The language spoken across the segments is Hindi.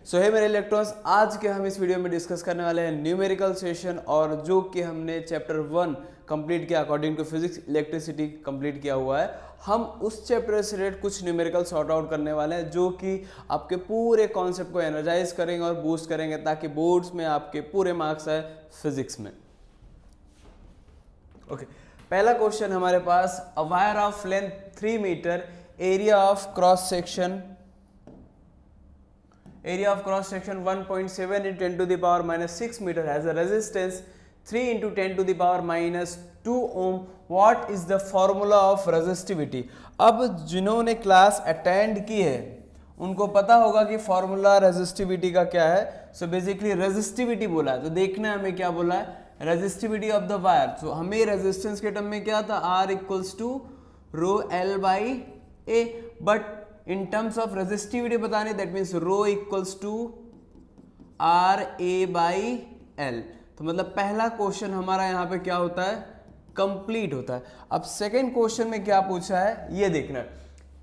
सो हे मेरे इलेक्ट्रॉन्स, आज के हम इस वीडियो में डिस्कस करने वाले हैं न्यूमेरिकल सेशन, और जो कि हमने चैप्टर 1 कंप्लीट किया according to physics electricity complete किया हुआ है। हम उस चैप्टर से रिलेटेड कुछ न्यूमेरिकल सॉर्ट आउट करने वाले हैं जो कि आपके पूरे कॉन्सेप्ट को एनर्जाइज करेंगे और बूस्ट करेंगे ताकि बोर्ड्स में आपके पूरे मार्क्स आए फिजिक्स में। ओके, पहला क्वेश्चन हमारे पास, a wire of length 3 metre, area of cross section 1.7 into 10 to the power minus 6 meter has a resistance 3 into 10 to the power minus 2 ohm. What is the formula of resistivity? अब जिन्होंने क्लास अटेंड की है उनको पता होगा कि फॉर्मूला रेजिस्टिविटी का क्या है। सो बेसिकली रेजिस्टिविटी बोला है, तो देखना है हमें क्या बोला है, resistivity of the wire. So हमें रेजिस्टेंस के टर्म में क्या था, R equals to rho L by A, but in terms of resistivity बताने, that means rho equals to R A by L। तो मतलब पहला क्वेश्चन हमारा यहाँ पे क्या होता है, कंप्लीट होता है। अब सेकेंड क्वेश्चन में क्या पूछा है ये देखना है,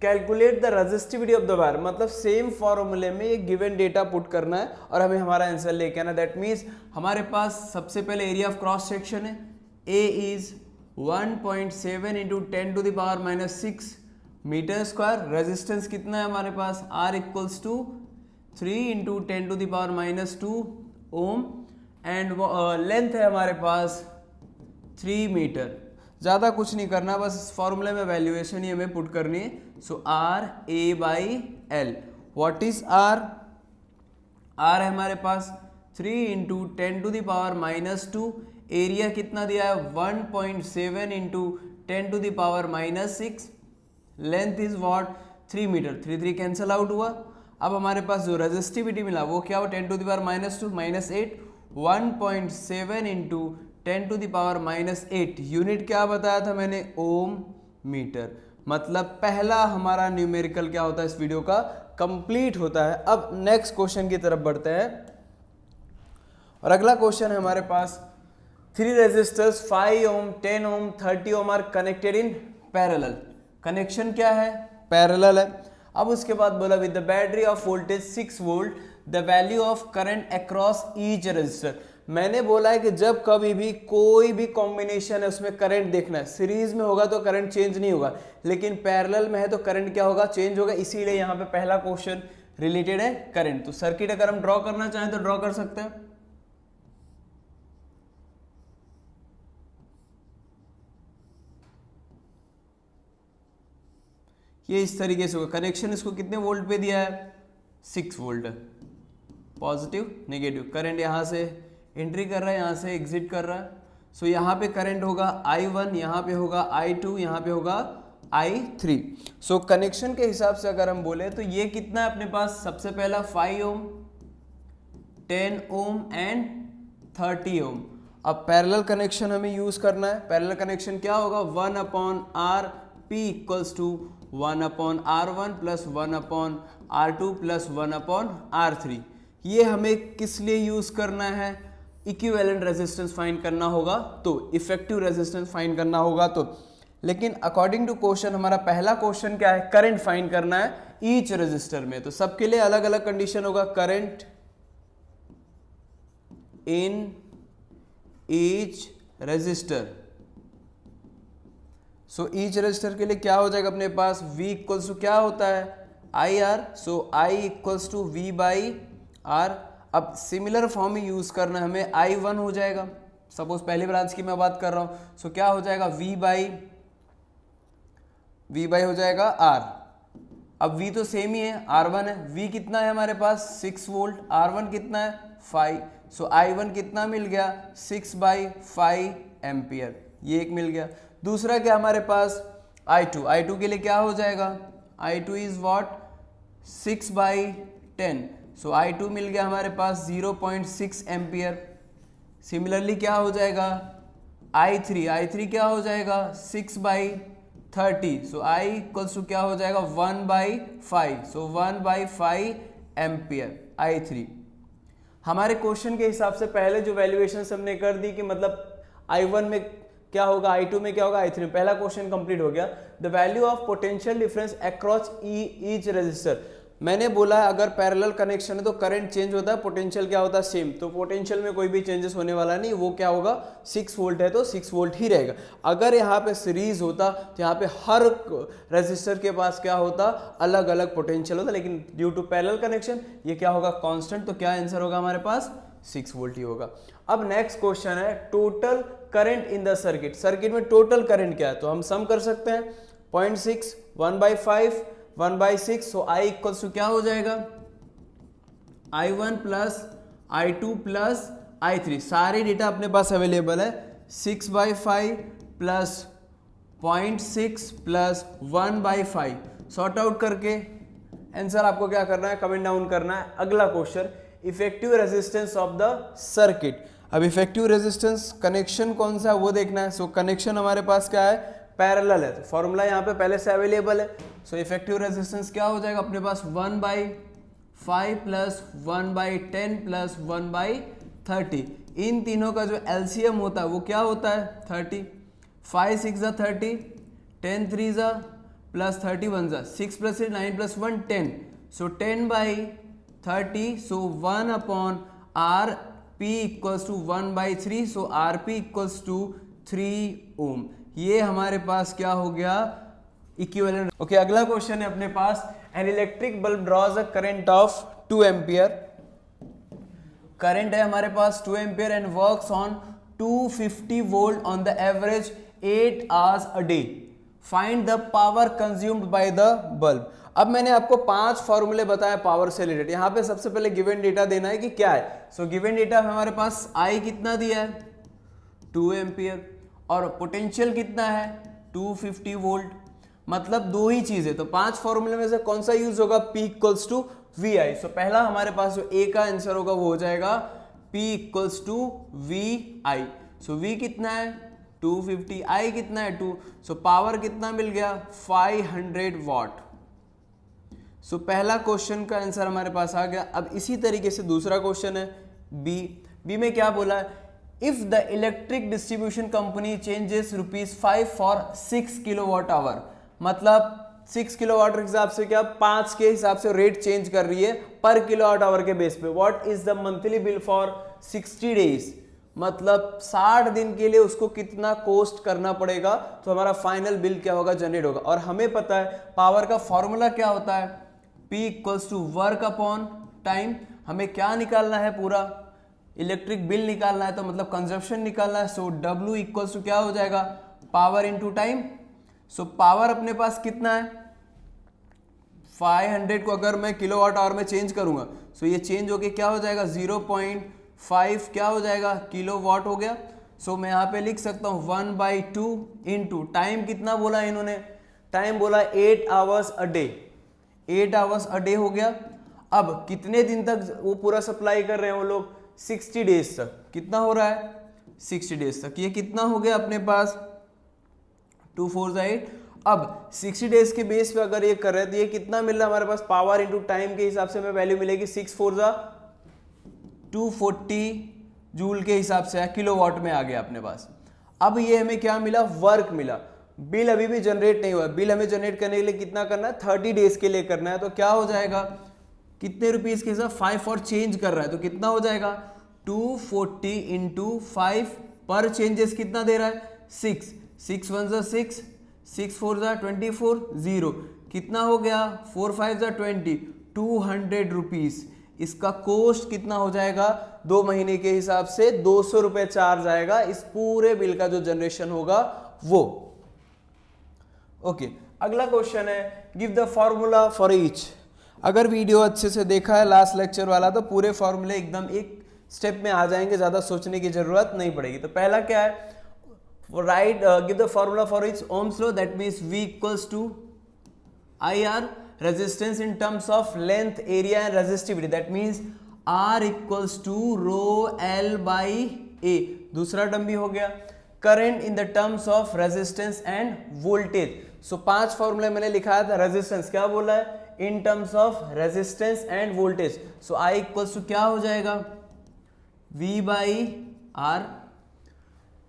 calculate the resistivity of the wire, मतलब सेम फॉर्मूले में ये गिवन डेटा पुट करना है और हमें हमारा आंसर लेके आना। दैट मीन्स हमारे पास सबसे पहले एरिया ऑफ क्रॉस सेक्शन है, A is 1.7 into 10 to the power minus 6 metre square. Resistance कितना है हमारे पास, R equals to 3 into 10 to the power minus 2 ohm, and length है हमारे पास 3 मीटर। ज़्यादा कुछ नहीं करना, बस इस फॉर्मूले में वैल्यूएशन ही हमें पुट करनी है। So R A by L, what is R? R है हमारे पास 3 into 10 to the power minus 2, area कितना दिया है 1.7 into 10 to the power minus 6, length is what 3 metre. 3 cancel out हुआ। अब हमारे पास जो रेजिस्टिविटी मिला वो क्या हुआ, 10 to the power minus 2 minus 8, 1.7 into 10 to the power minus 8, unit क्या बताया था मैंने, ओम मीटर। मतलब पहला हमारा न्यूमेरिकल क्या होता है इस वीडियो का, कंप्लीट होता है। अब नेक्स्ट क्वेश्चन की तरफ बढ़ते हैं, और अगला क्वेश्चन है हमारे पास, 3 resistors 5 ohm, 10 ohm, 30 ohm are connected in parallel. Connection क्या है, पैरेलल है। अब उसके बाद बोला with the battery of voltage 6 volt, the value of current across each resistor. मैंने बोला है कि जब कभी भी कोई भी कॉम्बिनेशन है उसमें करंट देखना है, सीरीज में होगा तो करंट चेंज नहीं होगा, लेकिन पैरेलल में है तो करंट क्या होगा, चेंज होगा। इसीलिए यहाँ पे पहला क्वेश्चन रिलेटेड है करंट। तो सर्किट अगर हम ड्रॉ करना चाहें तो ड्रॉ कर सकते हैं। ये इस तरीके से होगा। कनेक्शन इसको कितने वोल्ट पे दिया है, 6 वोल्ट, पॉजिटिव नेगेटिव। करंट यहाँ से एंट्री कर रहा है, यहाँ से एग्जिट कर रहा है। सो यहाँ पे करंट होगा I1, यहाँ पे होगा I2, यहाँ पे होगा I3। सो कनेक्शन के हिसाब से अगर हम बोले तो ये कितना है अपने पास, सबसे पहला 5 ओम, 10 ओम एंड 30 ओम। अब पैरेलल कनेक्शन हमें यूज करना है। पैरेलल कनेक्शन क्या होगा, 1 upon R P equals to 1 upon R1 plus 1 upon R2 plus 1 upon R3। ये हमें किस लिए यूज करना है, इक्विवेलेंट रेजिस्टेंस फाइंड करना होगा, तो इफेक्टिव रेजिस्टेंस फाइंड करना होगा। तो लेकिन अकॉर्डिंग टू क्वेश्चन हमारा पहला क्वेश्चन क्या है, करंट फाइंड करना है ईच रेजिस्टर में। तो सबके लिए अलग अलग कंडीशन होगा, current in each resistor. So each resistor के लिए क्या हो जाएगा अपने पास, V इक्वल्स टू क्या होता है, IR। So I equals to V by R। अब सिमिलर फॉर्म में यूज करना है हमें, I1 हो जाएगा, सपोज पहली ब्रांच की मैं बात कर रहा हूं। सो क्या हो जाएगा, V बाई हो जाएगा R। अब V तो सेम ही है, R1 है। V कितना है हमारे पास, 6 वोल्ट, R1 कितना है 5। सो I1 कितना मिल गया, 6 बाई 5 एम्पियर, ये एक मिल गया। दूसरा क्या हमारे पास, I2 के लिए क्या हो जाएगा, I2 is what 6 by 10। So I2 मिल गया हमारे पास 0.6 एम्पियर। सिमिलरली क्या हो जाएगा, I3 क्या हो जाएगा 6 by 30। So I equals to क्या हो जाएगा 1 by 5। So 1 by 5 ampere I3। हमारे क्वेश्चन के हिसाब से पहले जो वैल्यूएशन हमने कर दी कि मतलब I1 में क्या होगा, I2 में क्या होगा, I3 में। पहला क्वेश्चन कंप्लीट हो गया। The value of potential difference across each resistor, मैंने बोला है अगर पैरेलल कनेक्शन है तो करंट चेंज होता है, पोटेंशियल क्या होता है सेम, तो पोटेंशियल में कोई भी चेंजेस होने वाला नहीं, वो क्या होगा 6 वोल्ट है तो 6 वोल्ट ही रहेगा। अगर यहाँ पे सीरीज होता तो यहाँ पे हर रेजिस्टर के पास क्या होता, अलग अलग पोटेंशियल होता, लेकिन ड्यू टू पैरेलल कनेक्शन ये क्या होगा कांस्टेंट, तो क्या आंसर होगा हमारे पास 6 वोल्ट ही होगा। अब नेक्स्ट क्वेश्चन है total current in the circuit, circuit में टोटल करंट क्या है, तो हम सम कर सकते हैं 0.6 1/5 1/6, सो I इक्वल्स टू क्या हो जाएगा I1 plus I2 plus I3, सारे डेटा अपने पास अवेलेबल है, 6/5 प्लस 0.6 प्लस 1/5 सॉर्ट आउट करके आंसर आपको क्या करना है, कमेंट डाउन करना है। अगला question effective resistance of the circuit, अब इफेक्टिव रेजिस्टेंस कनेक्शन कौन सा है वो देखना है। सो कनेक्शन हमारे पास क्या है पैरेलल है, तो फॉर्मूला यहाँ पे पहले से अवेलेबल है। सो इफेक्टिव रेजिस्टेंस क्या हो जाएगा अपने पास 1/5 प्लस 1/10 प्लस 1/30, इन तीनों का जो एलसीएम होता है वो क्या होता है 30, 5 6 30, 10 3 plus 31 6 plus 9 plus 1 10, so 10/30, so 1/RP equals to 1/3, so RP equals to 3 ohm, ये हमारे पास क्या हो गया इक्विवेलेंट। ओके, अगला क्वेश्चन है अपने पास an electric bulb draws a current of 2 ampere, current है हमारे पास 2 ampere and works on 250 volt on the average 8 hours a day, find the power consumed by the bulb. अब मैंने आपको 5 फॉर्मूले बताए पावर से रिलेटेड, यहाँ पे सबसे पहले गिवन डेटा देना है कि क्या है। सो गिवन डेटा हमारे पास I कितना दिया है 2 एम्पियर और पोटेंशियल कितना है 250 वोल्ट, मतलब दो ही चीज है, तो 5 फॉर्मूले में से कौन सा यूज होगा P इक्वल्स टू VI। सो पहला हमारे पास जो A का आंसर होगा वो हो जाएगा P equals to VI। So V कितना है 250, I कितना है 2, सो पावर कितना मिल गया 500 वॉट। सो पहला क्वेश्चन का आंसर हमारे पास आ गया। अब इसी तरीके से दूसरा क्वेश्चन है बी में क्या बोला है, if the electric distribution company changes ₹5 for 6 kilowatt hour, मतलब 6 किलोवाट के हिसाब से क्या 5 के हिसाब से रेट चेंज कर रही है पर किलोवाट आवर के बेस पे। What is the monthly bill for 60 days, मतलब 60 दिन के लिए उसको कितना कॉस्ट करना पड़ेगा, तो हमारा फाइनल बिल क्या होगा जनरेट होगा। और हमें पता है पावर का फॉर्मूला क्या होता है P equals to work upon time. हमें क्या निकालना है पूरा इलेक्ट्रिक बिल निकालना है, तो मतलब कंजप्शन निकालना है। सो W इक्वल्स टू क्या हो जाएगा power into time. So power अपने पास कितना है 500 को अगर मैं किलोवाट आवर में चेंज करूंगा, सो ये चेंज होके क्या हो जाएगा 0.5 क्या हो जाएगा किलोवाट हो गया। सो मैं यहाँ पे लिख सकता हूँ 1/2 इंटू टाइम कितना बोला इन्होंने, टाइम बोला 8 hours a day, 8 hours a day हो गया। अब कितने दिन तक वो पूरा सप्लाई कर रहे हैं वो लोग 60 डेज तक, कितना हो रहा है 60 डेज तक, ये कितना हो गया अपने पास 2 4 8। अब 60 डेज के बेस पे अगर ये कर रहे हैं तो ये कितना मिल रहा है हमारे पास पावर इनटू टाइम के हिसाब से हमें वैल्यू मिलेगी 6 4 240 जूल के हिसाब से किलोवाट में आ गया अपने पास। अब ये हमें क्या मिला वर्क मिला, बिल अभी भी जनरेट नहीं हुआ, बिल हमें जनरेट करने के लिए कितना करना है 30 डेज के लिए करना है, तो क्या हो जाएगा कितने रुपीस के हिसाब 5 और चेंज कर रहा है तो कितना हो जाएगा 240 इंटू 5 पर चेंजेस कितना दे रहा है 6 6 1 6 6 4 24 0 कितना हो गया 4 5 20 200 रुपीस। इसका कॉस्ट कितना हो जाएगा 2 महीने के हिसाब से 200 रुपए चार्ज आएगा इस पूरे बिल का जो जनरेशन होगा वो। ओके, अगला क्वेश्चन है give the formula for each. अगर वीडियो अच्छे से देखा है लास्ट लेक्चर वाला तो पूरे फॉर्मूले एकदम एक स्टेप में आ जाएंगे, ज्यादा सोचने की जरूरत नहीं पड़ेगी। तो पहला क्या है right give the formula for each ohm's law, that means V equals to IR resistance in terms of length, area and resistivity, that means R equals to rho L by A। दूसरा टर्म भी हो गया current in the terms of resistance and voltage। सो 5 फॉर्मूले मैंने लिखाया था, रेजिस्टेंस क्या बोला है in terms of resistance and voltage। So I equals to क्या हो जाएगा V by R।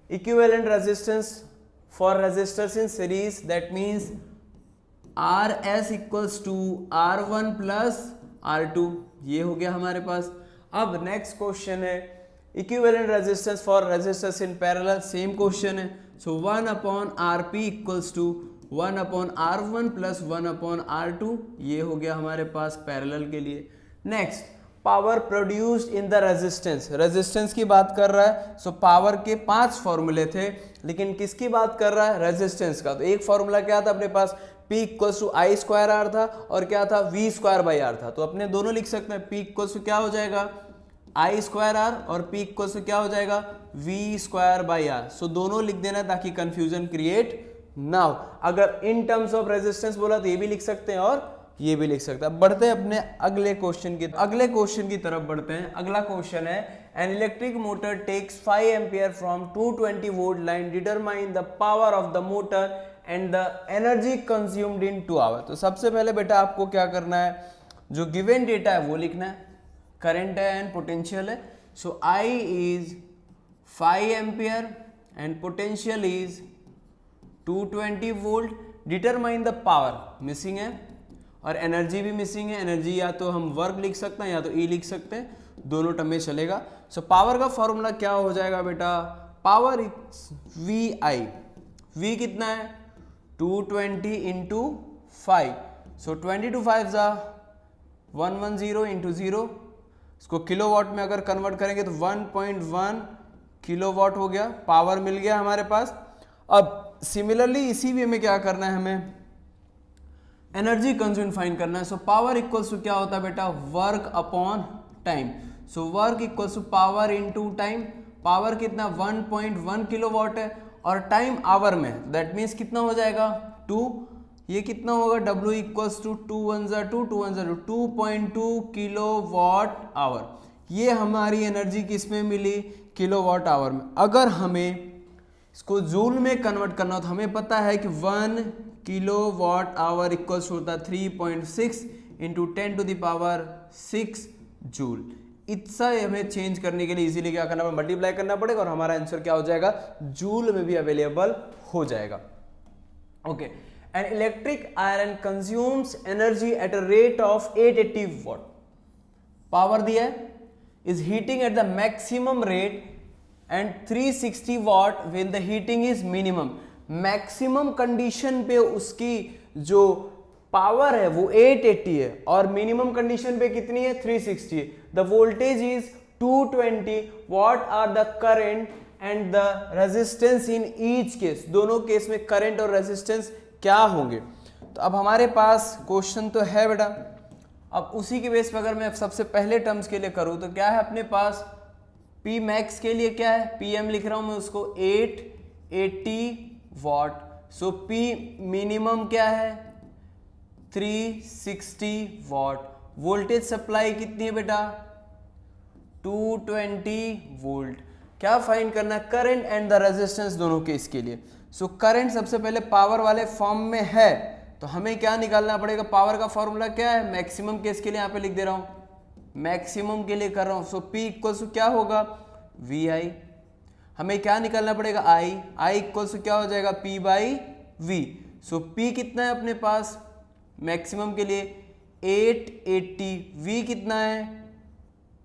equivalent resistance for resistors in series, that means R S equals to R1 plus R2, ये हो गया हमारे पास। अब नेक्स्ट क्वेश्चन है equivalent resistance for resistance in parallel, same question है। So 1 upon R P equals to 1 upon R1 plus 1 upon R2, ये हो गया हमारे पास पैरेलल के लिए। Next power produced in the resistance, resistance की बात कर रहा है। सो पावर के 5 फॉर्मूले थे, लेकिन किसकी बात कर रहा है, रेजिस्टेंस का। तो एक फॉर्मूला क्या था अपने पास, P equals to I square R था, और क्या था, V स्क्वायर बाई आर था। तो अपने दोनों लिख सकते हैं, P इक्वल्स टू क्या हो जाएगा, आई स्क्वायर आर, और P इक्वल्स टू क्या हो जाएगा, V स्क्वायर बाई आर। सो दोनों लिख देना ताकि कंफ्यूजन क्रिएट ना हो। अगर इन टर्म्स ऑफ रेजिस्टेंस बोला तो ये भी लिख सकते हैं और ये भी लिख सकते हैं। अब बढ़ते हैं अपने अगले क्वेश्चन की तरफ बढ़ते हैं। अगला क्वेश्चन है an electric motor takes 5 ampere from 220 volt line, determine the power of the motor and the energy consumed in 2 hour. तो सबसे पहले बेटा आपको क्या करना है, जो गिवन डेटा है वो लिखना है, करंट है एंड पोटेंशियल है। So I is 5 ampere and potential is 220 volt, determine the power missing है और एनर्जी भी मिसिंग है। एनर्जी या तो हम वर्क लिख सकते हैं या तो ई लिख सकते हैं, दोनों टर्म में चलेगा। सो पावर का फॉर्मूला क्या हो जाएगा बेटा, पावर वी आई, वी कितना है 220 इंटू 5, सो 20 टू 5 जा 110 इंटू 0, इसको किलोवाट में अगर कन्वर्ट करेंगे तो 1.1 किलोवाट हो गया, पावर मिल गया हमारे पास। अब सिमिलरली इसी भी हमें क्या करना है, हमें एनर्जी कंज्यूम फाइंड करना है। सो पावर इक्वल्स टू क्या होता है बेटा, work upon time. So work equals to power into time, power कितना 1.1 किलोवाट है और टाइम आवर में, दैट मीन्स कितना हो जाएगा 2, ये कितना होगा W इक्वल्स टू 2 1 जा 2 2 1 जा 2.2 किलोवाट आवर। ये हमारी एनर्जी किसमें मिली, किलोवाट आवर में। अगर हमें इसको जूल में कन्वर्ट करना हो तो हमें पता है कि 1 किलोवाट आवर इक्वल्स होता है 3.6 into 10 to the power 6 joule. इतना हमें चेंज करने के लिए इजीली क्या करना पड़ेगा, मल्टीप्लाई करना पड़ेगा और हमारा आंसर क्या हो जाएगा, जूल में भी अवेलेबल हो जाएगा। Okay, an electric iron consumes energy at a rate of 880 what, power दिया है, is heating at the maximum rate and 360 what when the heating is minimum. Maximum condition पे उसकी जो पावर है वो 880 है और मिनिमम कंडीशन पे कितनी है 360 है। The voltage is 220, what are the current and the resistance in each case, दोनों केस में करंट और रेजिस्टेंस क्या होंगे। तो अब हमारे पास क्वेश्चन तो है बेटा, अब उसी के बेस पर अगर मैं सबसे पहले टर्म्स के लिए करूं तो क्या है अपने पास, P मैक्स के लिए क्या है, PM लिख रहा हूं मैं उसको 880 वॉट। सो P मिनिमम क्या है 360 वॉट। वोल्टेज सप्लाई कितनी है बेटा 220 वोल्ट। क्या फाइंड करना है, करंट एंड द रेजिस्टेंस दोनों केस के लिए। सो करंट सबसे पहले पावर वाले फॉर्म में है तो हमें क्या निकालना पड़ेगा, पावर का फॉर्मूला क्या है, मैक्सिमम केस के लिए यहाँ पे लिख दे रहा हूं, मैक्सिमम के लिए कर रहा हूं। सो P इक्वल्स टू क्या होगा VI, हमें क्या निकालना पड़ेगा I इक्वल्स टू क्या हो जाएगा P by V। So P कितना है अपने पास मैक्सिमम के लिए 880, V कितना है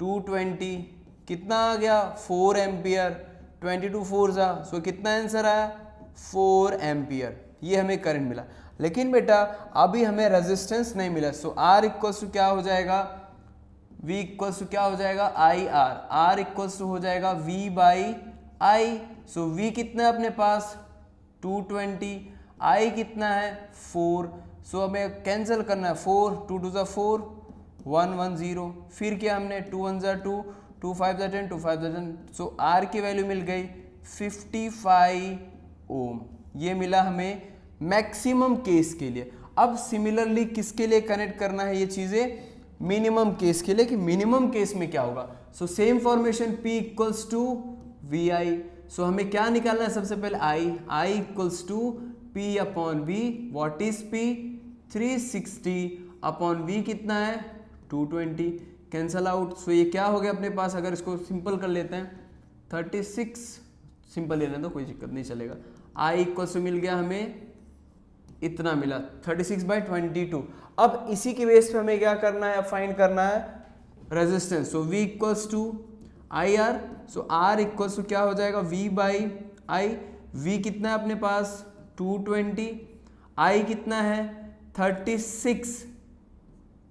220, कितना आ गया 4 एम्पियर, 22 4 जा, सो कितना आंसर आया 4 एम्पियर। ये हमें करंट मिला, लेकिन बेटा अभी हमें रेजिस्टेंस नहीं मिला। सो R इक्वल्स टू क्या हो जाएगा, V इक्वल्स टू क्या हो जाएगा R इक्वल्स टू हो जाएगा V by I। So V कितना है अपने पास 220, I कितना है 4। सो हमें कैंसिल करना है 4 2 2 4 110, फिर क्या हमने 2 1 2 2 5 10 2 5 10, सो R की वैल्यू मिल गई 55 ओम। ये मिला हमें मैक्सिमम केस के लिए। अब सिमिलरली किसके लिए कनेक्ट करना है ये चीजें, मिनिमम केस के लिए, कि मिनिमम केस में क्या होगा। So same formation P equals to VI। So हमें क्या निकालना है सबसे पहले I equals to P upon V। What is P 360 upon V कितना है 220, कैंसल आउट। सो ये क्या हो गया अपने पास, अगर इसको सिंपल कर लेते हैं 36, सिंपल लेना तो कोई दिक्कत नहीं चलेगा। I इक्वल्स टू मिल गया हमें इतना मिला 36/22। अब इसी के बेस पे हमें क्या करना है, फाइंड करना है resistance. So V equals to I R, so R equals to क्या हो जाएगा V/I। V कितना है अपने पास 220, I कितना है 36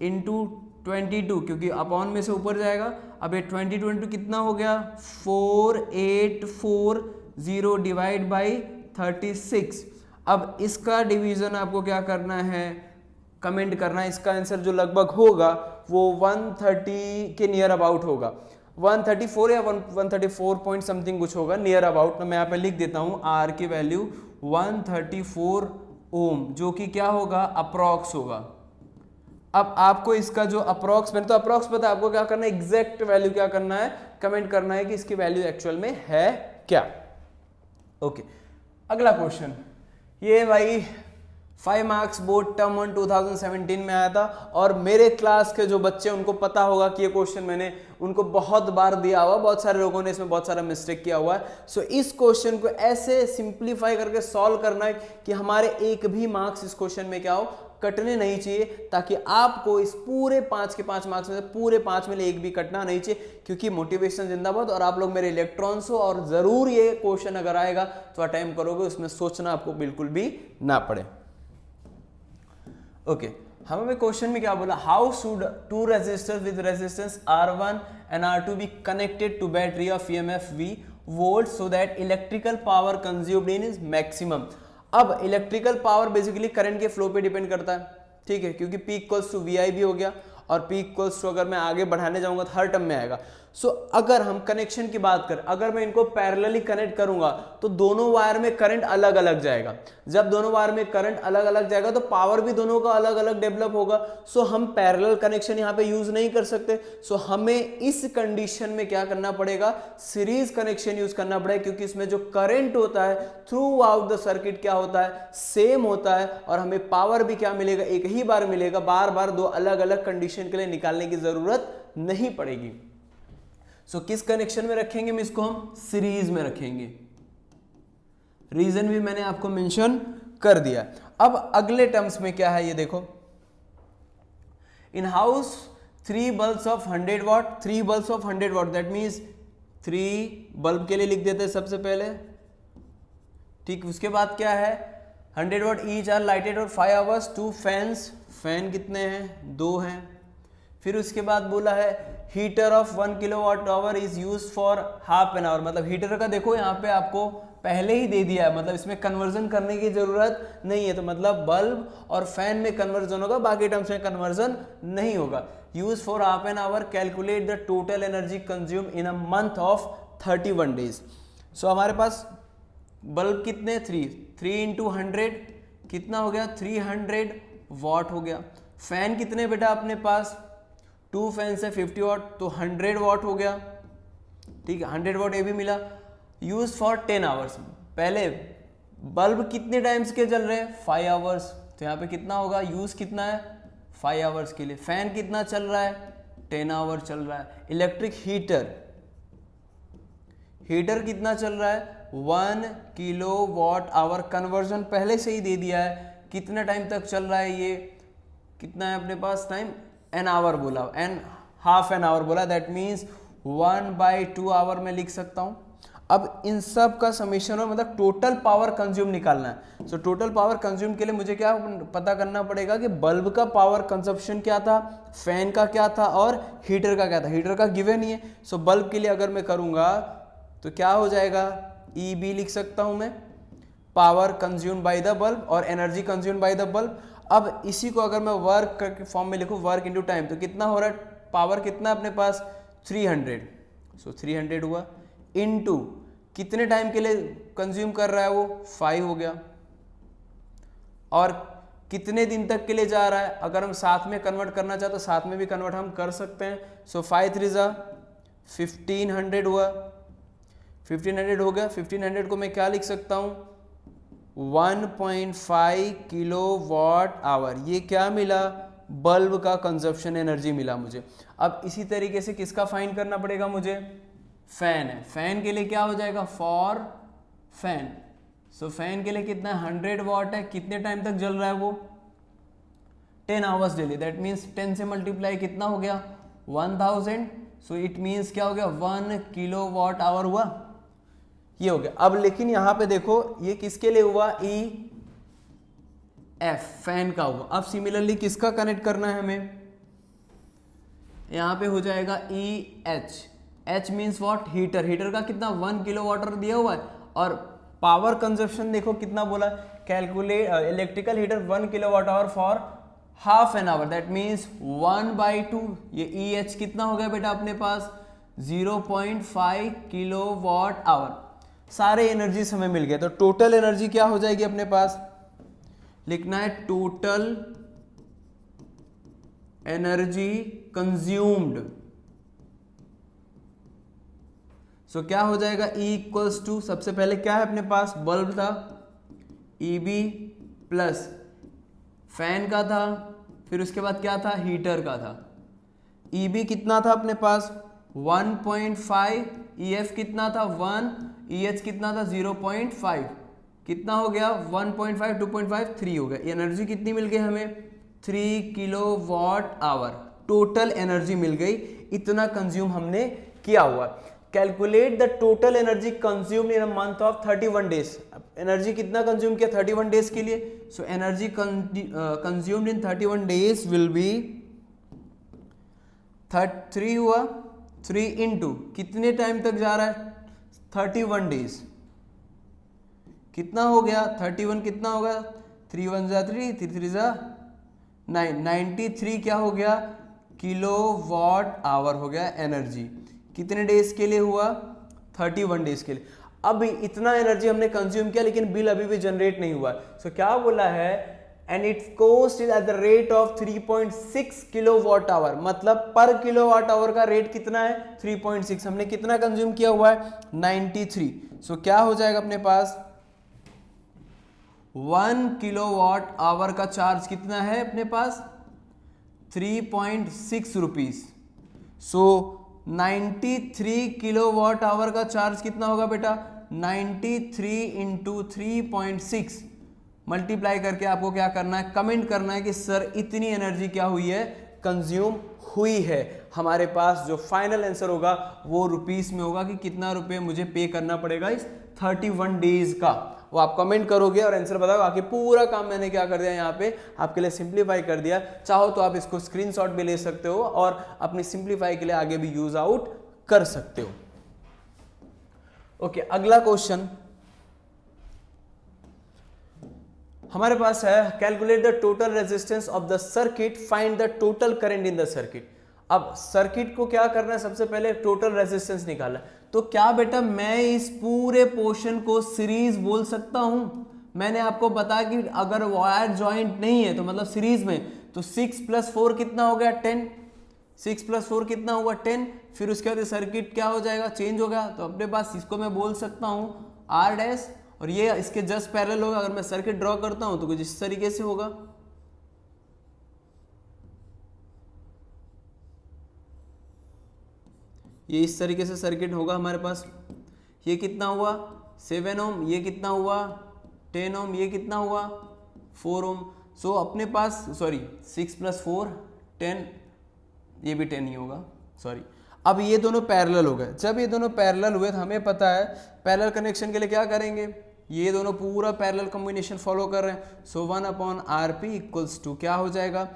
इंटू 22 क्योंकि अपॉन में से ऊपर जाएगा। अब ये 20 कितना हो गया 4840 डिवाइड बाई 36। अब इसका डिवीजन आपको क्या करना है, कमेंट करना है। इसका आंसर जो लगभग होगा वो 130 के नियर अबाउट होगा, 134 या 134 पॉइंट समथिंग कुछ होगा नियर अबाउट। तो मैं यहाँ पे लिख देता हूँ आर की वैल्यू 134 ओम, जो कि क्या होगा अप्रॉक्स होगा। अब आपको इसका जो अप्रॉक्स, मैंने तो अप्रॉक्स पता है, आपको क्या करना है एग्जैक्ट वैल्यू क्या करना है, कमेंट करना है कि इसकी वैल्यू एक्चुअल में है क्या। ओके, अगला क्वेश्चन, ये भाई 5 मार्क्स बोर्ड टर्म 1 2017 में आया था और मेरे क्लास के जो बच्चे उनको पता होगा कि ये क्वेश्चन मैंने उनको बहुत बार दिया हुआ, बहुत सारे लोगों ने इसमें बहुत सारा मिस्टेक किया हुआ है। सो इस क्वेश्चन को ऐसे सिंप्लीफाई करके सॉल्व करना है कि हमारे एक भी मार्क्स इस क्वेश्चन में क्या हो, कटने नहीं चाहिए, ताकि आपको इस पूरे 5 के 5 मार्क्स में से पूरे 5 में एक भी कटना नहीं चाहिए, क्योंकि मोटिवेशन जिंदाबाद और आप लोग मेरे इलेक्ट्रॉन्स हो और जरूर ये क्वेश्चन अगर आएगा तो अटेम्प्ट करोगे, उसमें सोचना आपको बिल्कुल भी ना पड़े। ओके, हमें क्वेश्चन में क्या बोला, how should two resistors with resistance R1 and R2 be connected to battery of EMF V volt so that electrical power consumed in is maximum. अब इलेक्ट्रिकल पावर बेसिकली करंट के फ्लो पे डिपेंड करता है, ठीक है, क्योंकि P इक्वल्स टू VI भी हो गया और P इक्वल्स टू अगर मैं आगे बढ़ाने जाऊंगा तो हर टर्म में आएगा। सो अगर हम कनेक्शन की बात करें, अगर मैं इनको पैरेलली कनेक्ट करूंगा तो दोनों वायर में करंट अलग अलग जाएगा। जब दोनों वायर में करंट अलग अलग जाएगा तो पावर भी दोनों का अलग अलग डेवलप होगा। सो हम पैरेलल कनेक्शन यहाँ पे यूज नहीं कर सकते। सो हमें इस कंडीशन में क्या करना पड़ेगा, सीरीज कनेक्शन यूज करना पड़ेगा, क्योंकि इसमें जो करंट होता है थ्रू आउट द सर्किट क्या होता है, सेम होता है, और हमें पावर भी क्या मिलेगा, एक ही बार मिलेगा, बार बार दो अलग अलग कंडीशन के लिए निकालने की जरूरत नहीं पड़ेगी। सो किस कनेक्शन में रखेंगे हम इसको, हम सीरीज में रखेंगे। रीजन भी मैंने आपको मेंशन कर दिया। अब अगले टर्म्स में क्या है ये देखो, in house 3 bulbs of 100 what, 3 bulbs of 100 what, that means 3 bulb के लिए लिख देते हैं सबसे पहले, ठीक। उसके बाद क्या है 100 वॉट ईच आर लाइटेड और 5 आवर्स, 2 फैंस, फैन कितने हैं 2 हैं। फिर उसके बाद बोला है heater of 1 kilowatt hour is use for half an our, मतलब हीटर का देखो यहाँ पे आपको पहले ही दे दिया है, मतलब इसमें कन्वर्जन करने की जरूरत नहीं है। तो मतलब बल्ब और फैन में कन्वर्जन होगा, बाकी टर्म्स में कन्वर्जन नहीं होगा। Use for half an hour, calculate the total energy consume in a month of 31 days. So हमारे पास बल्ब कितने 3 इंटू 100 कितना हो गया 300 वॉट हो गया। फैन कितने बेटा अपने पास 2 फैन से 50 वॉट, तो 100 वॉट हो गया, ठीक है, 100 वॉट ये भी मिला। यूज फॉर 10 आवर्स, पहले बल्ब कितने टाइम्स के चल रहे हैं 5 आवर्स, तो यहाँ पे कितना होगा यूज कितना है 5 आवर्स के लिए। फैन कितना चल रहा है 10 आवर चल रहा है। इलेक्ट्रिक हीटर, हीटर कितना चल रहा है 1 किलोवाट आवर, कन्वर्जन पहले से ही दे दिया है, कितना टाइम तक चल रहा है, ये कितना है अपने पास टाइम, एन आवर बोला, एन हाफ एन आवर बोला, दैट मीन्स 1/2 आवर में लिख सकता हूं। अब इन सब का समीशन हो, मतलब टोटल पावर कंज्यूम निकालना है। सो टोटल पावर कंज्यूम के लिए मुझे क्या पता करना पड़ेगा कि बल्ब का पावर कंजप्शन क्या था, फैन का क्या था और हीटर का क्या था। हीटर का गिवन ही है। सो बल्ब के लिए अगर मैं करूंगा तो क्या हो जाएगा, EB लिख सकता हूं मैं, power consume by the bulb और energy consume by the bulb. अब इसी को अगर मैं वर्क के फॉर्म में लिखूं, वर्क इनटू टाइम, तो कितना हो रहा है, पावर कितना अपने पास 300, सो 300 हुआ, इनटू कितने टाइम के लिए कंज्यूम कर रहा है वो 5 हो गया, और कितने दिन तक के लिए जा रहा है, अगर हम साथ में कन्वर्ट करना चाहते तो साथ में भी कन्वर्ट हम कर सकते हैं। सो 5 3 जा 1500 हुआ, 1500 हो गया। 1500 को मैं क्या लिख सकता हूं 1.5 किलोवाट आवर, ये क्या मिला, बल्ब का कंजप्शन एनर्जी मिला मुझे। अब इसी तरीके से किसका फाइंड करना पड़ेगा मुझे, फैन है। फैन के लिए क्या हो जाएगा, फॉर फैन सो फैन के लिए कितना 100 वॉट है, कितने टाइम तक जल रहा है वो 10 आवर्स डेली, दैट मीन्स 10 से मल्टीप्लाई कितना हो गया 1000, सो इट मीन्स क्या हो गया 1 किलो वॉट आवर हुआ, ये हो गया। अब लेकिन यहां पे देखो ये किसके लिए हुआ ई एफ फैन का हुआ। अब सिमिलरली किसका कनेक्ट करना है हमें, यहां पे हो जाएगा E H, H means what heater, heater का कितना 1 किलो वाटर दिया हुआ है और पावर कंजप्शन देखो कितना बोला, calculate electrical heater 1 kilo watt hour for half an hour, that means 1/2, ये ई एच कितना हो गया बेटा अपने पास 0.5 किलो वाट आवर। सारे एनर्जीज हमें मिल गए, तो टोटल एनर्जी क्या हो जाएगी अपने पास, लिखना है टोटल एनर्जी कंज्यूम्ड। सो क्या हो जाएगा E इक्वल्स टू, सबसे पहले क्या है अपने पास बल्ब था EB प्लस फैन का था, फिर उसके बाद क्या था हीटर का था। EB कितना था अपने पास 1.5, EF कितना था 1, EH कितना था 0.5, कितना हो गया 1.5, 2.5, 3 हो गया। एनर्जी कितनी मिल गई हमें 3 kilo watt hour, total energy मिल गई, इतना कंज्यूम हमने किया हुआ। Calculate the total energy consumed in a month of 31 days, energy कितना कंज्यूम किया 31 डेज के लिए। So energy consumed in 31 days will be 3 हुआ, 3 इंटू कितने टाइम तक जा रहा है 31 डेज, कितना हो गया 31 कितना होगा 3 1 जा 3, 3 3 जा 9, 93 क्या हो गया किलो वॉट आवर हो गया एनर्जी, कितने डेज के लिए हुआ 31 डेज के लिए। अब इतना एनर्जी हमने कंज्यूम किया लेकिन बिल अभी भी जनरेट नहीं हुआ। सो क्या बोला है and its cost is at the rate of 3.6 kilo watt hour, मतलब पर किलो वाट आवर का रेट कितना है 3.6, हमने कितना कंज्यूम किया हुआ है 93। सो क्या हो जाएगा अपने पास 1 किलो वॉट आवर का चार्ज कितना है अपने पास 3.6 rupees. So 93 kilo watt hour का चार्ज कितना होगा बेटा 93 इंटू 3.6 मल्टीप्लाई करके आपको क्या करना है कमेंट करना है कि सर इतनी एनर्जी क्या हुई है कंज्यूम हुई है। हमारे पास जो फाइनल आंसर होगा वो रुपीस में होगा कि कितना रुपए मुझे पे करना पड़ेगा इस 31 डेज का, वो आप कमेंट करोगे और आंसर बताओ। आगे पूरा काम मैंने क्या कर दिया यहाँ पे आपके लिए सिंप्लीफाई कर दिया, चाहो तो आप इसको स्क्रीनशॉट भी ले सकते हो और अपनी सिंप्लीफाई के लिए आगे भी यूज आउट कर सकते हो। ओके, अगला क्वेश्चन हमारे पास है calculate the total resistance of the circuit, find the total current in the circuit. अब सर्किट को क्या करना है सबसे पहले टोटल रेजिस्टेंस निकालना है। तो क्या बेटा मैं इस पूरे पोर्शन को सीरीज बोल सकता हूं, मैंने आपको बताया कि अगर वायर जॉइंट नहीं है तो मतलब सीरीज में, तो 6 + 4 कितना हो गया 10, 6 + 4 कितना हुआ 10, फिर उसके बाद सर्किट क्या हो जाएगा चेंज होगा। तो अपने पास इसको मैं बोल सकता हूं R डैश और ये इसके जस्ट पैरेलल होगा। अगर मैं सर्किट ड्रॉ करता हूं तो कुछ इस तरीके से होगा, ये इस तरीके से सर्किट होगा हमारे पास। ये कितना हुआ 7 ओम, ये कितना हुआ 10 ओम, ये कितना हुआ 4 ओम। सो अपने पास सॉरी 6 + 4 10, ये भी 10 ही होगा सॉरी। अब ये दोनों पैरेलल हो गए, जब ये दोनों पैरेलल हुए तो हमें पता है पैरेलल कनेक्शन के लिए क्या करेंगे, ये दोनों पूरा पैरेलल कॉम्बिनेशन फॉलो कर रहे हैं। सो 1/RP इक्वल्स टू क्या हो जाएगा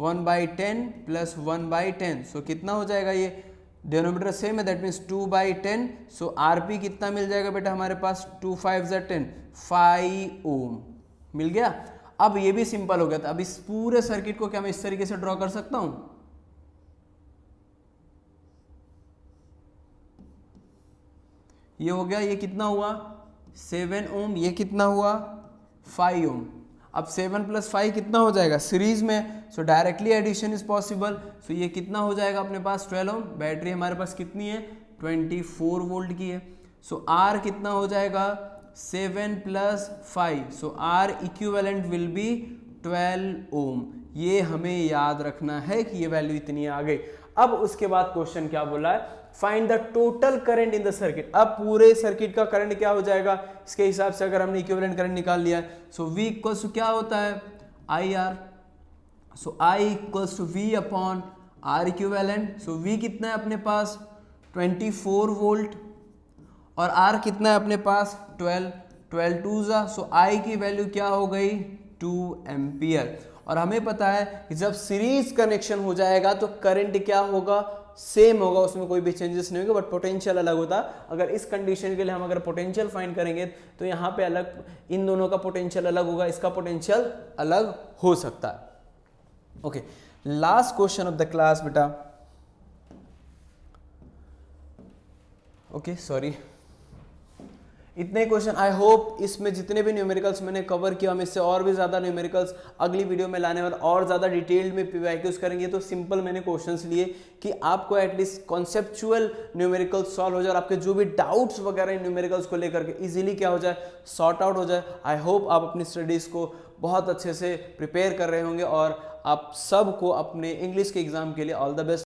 1/10 + 1/10। सो कितना हो जाएगा, ये डिनोमिनेटर सेम है दैट मीन्स 2/10। सो RP कितना मिल जाएगा बेटा हमारे पास 2 5 = 10, 5 ओम मिल गया। अब ये भी सिंपल हो गया था। अब इस पूरे सर्किट को क्या मैं इस तरीके से ड्रॉ कर सकता हूं, ये हो गया, ये कितना हुआ 7 ओम, ये कितना हुआ 5 ओम। अब 7 + 5 कितना हो जाएगा सीरीज में, so directly addition is possible. So ये कितना हो जाएगा अपने पास 12 ओम। बैटरी हमारे पास कितनी है 24 वोल्ट की है। सो R कितना हो जाएगा 7 + 5, सो R इक्विवेलेंट विल बी 12 ओम। ये हमें याद रखना है कि ये वैल्यू इतनी आ गई। अब उसके बाद क्वेश्चन क्या बोला है find the total current in the circuit. अब पूरे सर्किट का करंट क्या हो जाएगा, इसके हिसाब से अगर हमने इक्विवेलेंट करंट निकाल लिया है, सो V इक्वल्स टू क्या होता है IR, so I equals to V upon R equivalent. So V कितना है अपने पास 24 वोल्ट और R कितना है अपने पास 12 टू जा, सो I की वैल्यू क्या हो गई 2 एम्पियर। और हमें पता है कि जब सीरीज कनेक्शन हो जाएगा तो करंट क्या होगा, सेम होगा, उसमें कोई भी चेंजेस नहीं होगा, बट पोटेंशियल अलग होता। अगर इस कंडीशन के लिए हम अगर पोटेंशियल फाइंड करेंगे तो यहाँ पे अलग, इन दोनों का पोटेंशियल अलग होगा, इसका पोटेंशियल अलग हो सकता है। Okay, last question of the class बेटा। ओके सॉरी, इतने क्वेश्चन। आई होप इसमें जितने भी न्यूमेरिकल्स मैंने कवर किया, हम इससे और भी ज़्यादा न्यूमेरिकल्स अगली वीडियो में लाने वाले, और ज़्यादा डिटेल्ड में पीवाईक्यूज करेंगे। तो सिंपल मैंने क्वेश्चंस लिए कि आपको एटलीस्ट कॉन्सेप्चुअल न्यूमेरिकल्स सॉल्व हो जाए और आपके जो भी डाउट्स वगैरह न्यूमेरिकल्स को लेकर के इजीली क्या हो जाए, सॉर्ट आउट हो जाए। आई होप आप अपनी स्टडीज़ को बहुत अच्छे से प्रिपेयर कर रहे होंगे और आप सबको अपने इंग्लिश के एग्जाम के लिए ऑल द बेस्ट।